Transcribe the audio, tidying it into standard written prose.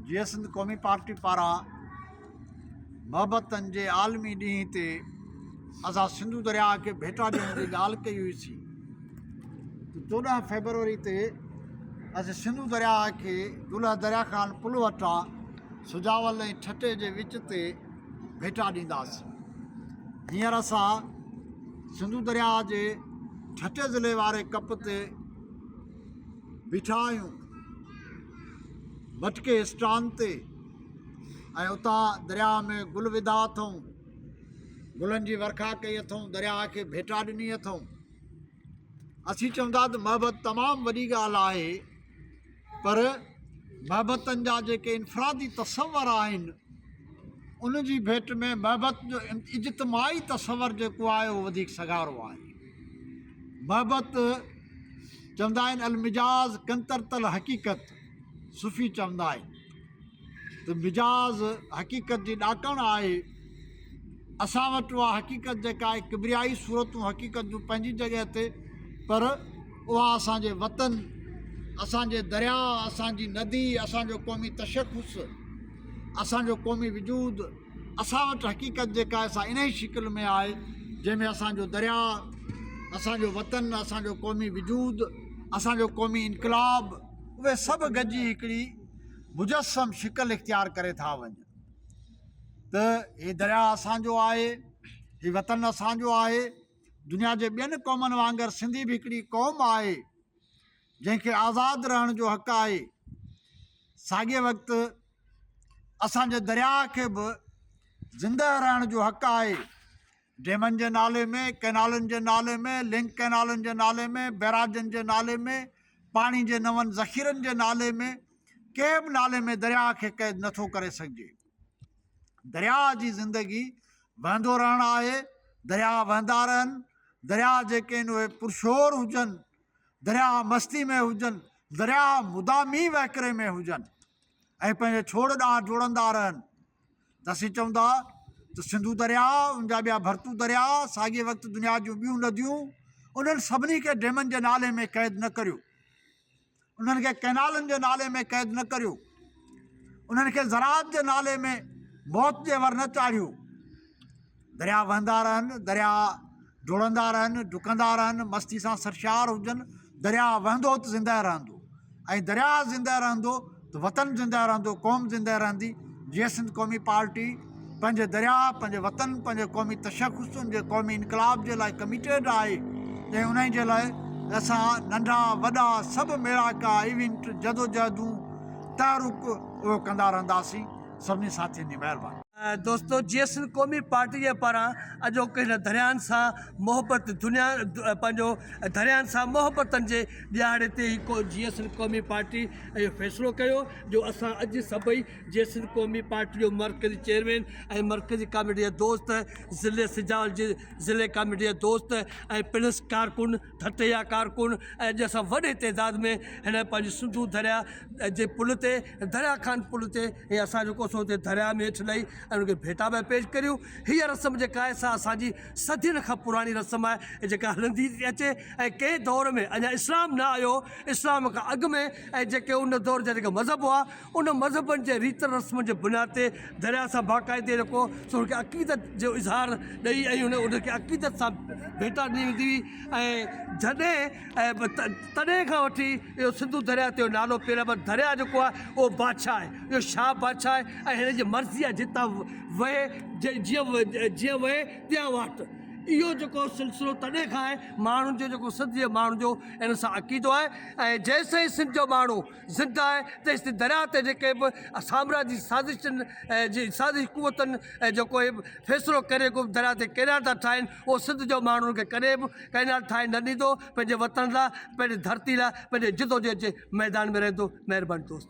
जीअं सिंध क़ौमी पार्टी पारां मोहब्बतनि जे आलमी ॾींहं ते असां सिंधु दरिया खे भेटा ॾियण जी ॻाल्हि कई हुईसीं। 14 फेबरवरी ते असां सिंधु दरिया खे दुल्हा दरिया खान पुल वटां सुजावल ऐं ठटे जे विच ते भेटा ॾींदासीं। हींअर असां सिंधु दरिया जे ठटे ज़िले वारे कप ते बीठा आहियूं, मटके स्टान ते, ऐं उतां दरिया में गुल विधा अथऊं, गुलनि जी वर्खा कई अथऊं, दरिया खे भेटा ॾिनी अथऊं। असीं चवंदा त मोहबत तमामु वॾी ॻाल्हि आहे, पर मोहबतनि जा जेके इनफ़रादी तसवर आहिनि उन जी भेट में मोहबत जो इज्तमाही तसवर जेको आहे उहो वधीक सगारो आहे। मोहबत चवंदा आहिनि अल मिजाज़ कंतरतल हक़ीक़त, सूफ़ी चवंदा आहिनि त मिजाज़ हक़ीक़त जी ॾाकण आहे। असां वटि उहा हक़ीक़त जेका आहे किबरियाई सूरतूं हक़ीक़त जूं पंहिंजी जॻह ते, पर उहा असांजे वतन, असांजे दरिया, असांजी नदी, असांजो क़ौमी तशख़ुस, असांजो क़ौमी वजूद, असां वटि हक़ीक़त जेका आहे इन ई शिकिल में आहे, जंहिंमें असांजो दरिया, असांजो वतन, असांजो क़ौमी वजूद, असांजो क़ौमी इनकलाब, उहे सभु गॾिजी हिकिड़ी मुजस्सम शिकिल इख़्तियार करे था वञनि। त हीउ दरिया असांजो आहे, हीउ वतन असांजो आहे। दुनिया जे ॿियनि क़ौमनि वांगुरु सिंधी बि हिकिड़ी क़ौम आहे जंहिंखे आज़ादु रहण जो हक़ु आहे। साॻिए वक़्तु असांजे दरिया खे बि ज़िंदह रहण जो हक़ु आहे। डेमनि जे नाले में, कैनालनि जे नाले में, लिंक कैनालनि जे नाले में, बैराजनि जे नाले में, पाणी जे नवनि ज़ख़ीरनि जे नाले में, कंहिं बि नाले में दरिया खे क़ैद नथो करे सघिजे। दरिया जी ज़िंदगी वहंदो रहणु आहे। दरिया वहंदा रहनि, दरिया जेके आहिनि उहे पुरशोर हुजनि, दरिया मस्ती में हुजनि, दरिया मुदामी वहकिरे में हुजनि ऐं पंहिंजे छोड़ ॾांहुं डोड़ंदा रहनि। त असीं चवंदा त सिंधु दरिया, उनजा ॿिया भरतू दरिया, साॻिए वक़्तु दुनिया जूं ॿियूं नदियूं, उन्हनि सभिनी खे डेमनि जे नाले में क़ैद न करियो, उन्हनि खे कैनालनि जे नाले में क़ैद न करियो, उन्हनि खे ज़राअत जे नाले में मौत जे वर न चाढ़ियो। दरिया वहंदा रहनि, दरिया डोड़ंदा रहनि, डुकंदा रहनि, मस्ती सां सरशार हुजनि। दरिया वहंदो त ज़िंदह रहंदो, ऐं दरिया ज़िंदह रहंदो त वतन ज़िंदह रहंदो, क़ौम ज़िंदह रहंदी। जीअं सिंध क़ौमी पार्टी पंहिंजे दरिया, पंहिंजे वतन, पंहिंजे क़ौमी तशख़ुस, उनजे क़ौमी इनकलाब जे लाइ कमिटेड आहे। ऐं उन जे लाइ असां नंढा वॾा सभु मेड़ाका, इवेंट, जदोजहदूं, तहरुक उहो कंदा रहंदासीं। सभिनी साथियुनि जी महिरबानी। दोस्तों, जीअं सिंध क़ौमी पार्टी जे पारां अॼोके हिन दरियानि सां मोहबत, दुनिया पंहिंजो दरियानि सां मोहबतनि जे ॾियारे ते जीअं सिंध क़ौमी पार्टी इहो फ़ैसिलो कयो जो असां अॼु सभई जीअं सिंध क़ौमी पार्टी जो मर्कज़ी चेयरमैन ऐं मर्कज़ी कमेटी जा दोस्त, ज़िले सिजावल जे ज़िले कमेटी जा दोस्त ऐं पुलिस कारकुन, ठटे जा कारकुन, ऐं अॼु असां वॾे तइदाद में हिन पंहिंजे सिंधु दरिया जे पुल ते, दरिया खान पुल ते, ऐं असां जेको सो हुते दरिया में हेठि लही ऐं उनखे भेटा में पेश करियूं। हीअ रस्म जेका आहे सा असांजी सदियुनि खां पुराणी रस्म आहे जेका हलंदी थी अचे। ऐं कंहिं दौर में अञा इस्लाम न आयो, इस्लाम खां अॻु में ऐं जेके उन दौर जा जेका मज़हब हुआ, उन मज़हबनि जे रीत रस्म जे बुनियाद ते दरिया सां बाक़ाइदे जेको सो हुनखे अक़ीदत जो इज़हार ॾेई ऐं उनखे अक़ीदत सां भेटा ॾिनी वेंदी हुई। ऐं तॾहिं खां वठी इहो सिंधु दरिया ते नालो पहिरियों, पर दरिया जेको आहे उहो बादशाह आहे, इहो शाह बादशाह आहे ऐं हिन जी मर्ज़ी आहे जितां वहे, जीअं वहे त्यां वाट। इहो जेको सिलसिलो तॾहिं खां आहे, माण्हुनि जो जेको सिंध जे माण्हुनि जो इन सां अक़ीदो आहे। ऐं जेसिताईं सिंध जो माण्हू ज़िंदा आहे तेसिताईं दरिया ते जेके बि साम्राजी साज़िशनि जी साज़िश कुवतनि ऐं जेको फ़ैसिलो करे को दरिया ते कैनाल था ठाहिनि, उहो सिंध जो माण्हुनि खे कॾहिं बि कैनाल ठाहे न ॾींदो। पंहिंजे वतन लाइ, पंहिंजे धरती लाइ, पंहिंजे जिदोजहद जे मैदान में रहंदो। महिरबानी दोस्त।